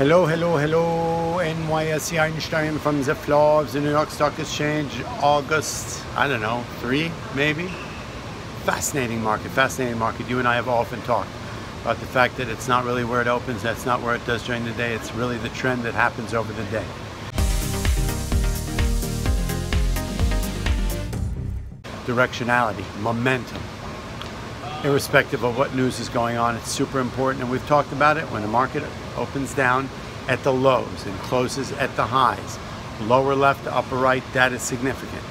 Hello, hello, hello, NYSEinstein from the floor of the New York Stock Exchange, August, I don't know, 3 maybe? Fascinating market, fascinating market. You and I have often talked about the fact that it's not really where it opens, that's not where it does during the day, it's really the trend that happens over the day. Directionality, momentum. Irrespective of what news is going on, it's super important, and we've talked about it. When the market opens down at the lows and closes at the highs, lower left to upper right, that is significant.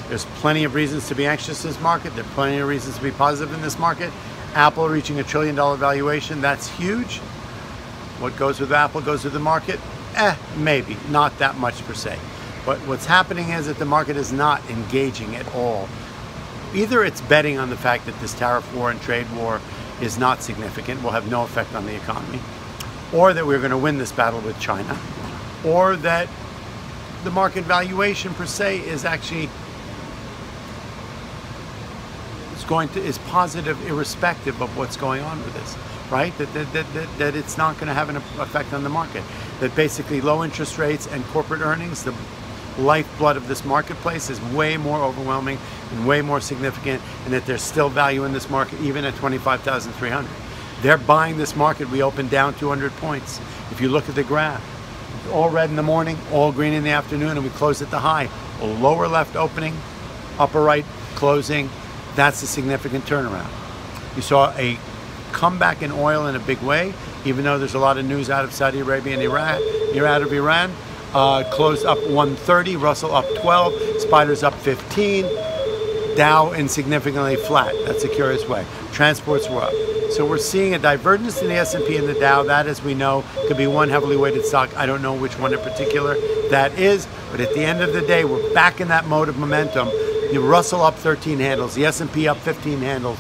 There's plenty of reasons to be anxious in this market. There are plenty of reasons to be positive in this market. Apple reaching $1 trillion valuation, that's huge. What goes with Apple goes with the market? Maybe, not that much per se. But what's happening is that the market is not engaging at all. Either it's betting on the fact that this tariff war and trade war is not significant, will have no effect on the economy, or that we're going to win this battle with China, or that the market valuation per se is actually is positive irrespective of what's going on with this, right? That it's not going to have an effect on the market. That basically low interest rates and corporate earnings, the lifeblood of this marketplace, is way more overwhelming and way more significant, and that there's still value in this market even at 25,300. They're buying this market. We opened down 200 points. If you look at the graph, it's all red in the morning, all green in the afternoon, and we closed at the high. A lower left opening, upper right closing. That's a significant turnaround. You saw a comeback in oil in a big way, even though there's a lot of news out of Saudi Arabia and Iran. You're out of Iran. Closed up 130, Russell up 12, Spiders up 15, Dow insignificantly flat. That's a curious way. Transports were up. So we're seeing a divergence in the S&P and the Dow. That, as we know, could be one heavily weighted stock. I don't know which one in particular that is, but at the end of the day, we're back in that mode of momentum. The Russell up 13 handles, the S&P up 15 handles,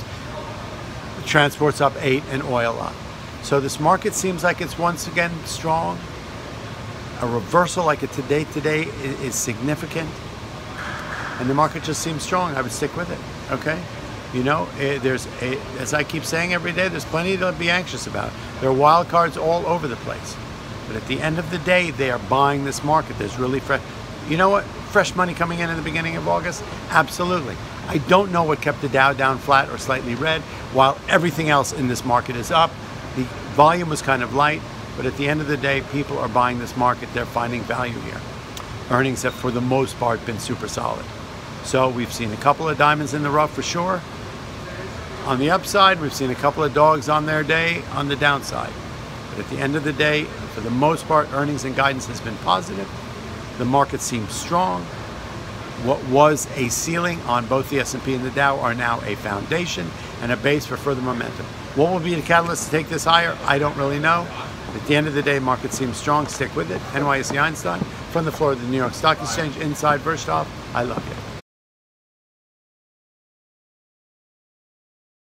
the transports up 8, and oil up. So this market seems like it's once again strong. A reversal like it today is significant, and the market just seems strong. I would stick with it, okay? You know, as I keep saying every day, there's plenty to be anxious about. There are wild cards all over the place, but at the end of the day, they are buying this market. There's really you know what? Fresh money coming in the beginning of August? Absolutely. I don't know what kept the Dow down flat or slightly red, while everything else in this market is up. The volume was kind of light, but at the end of the day, people are buying this market. They're finding value here. Earnings have, for the most part, been super solid. So we've seen a couple of diamonds in the rough for sure. On the upside, we've seen a couple of dogs on their day on the downside. But at the end of the day, for the most part, earnings and guidance has been positive. The market seems strong. What was a ceiling on both the S&P and the Dow are now a foundation and a base for further momentum. What will be the catalyst to take this higher? I don't really know. At the end of the day, market seems strong. Stick with it. NYSEinstein from the floor of the New York Stock Exchange inside Wirtschaft. I love you.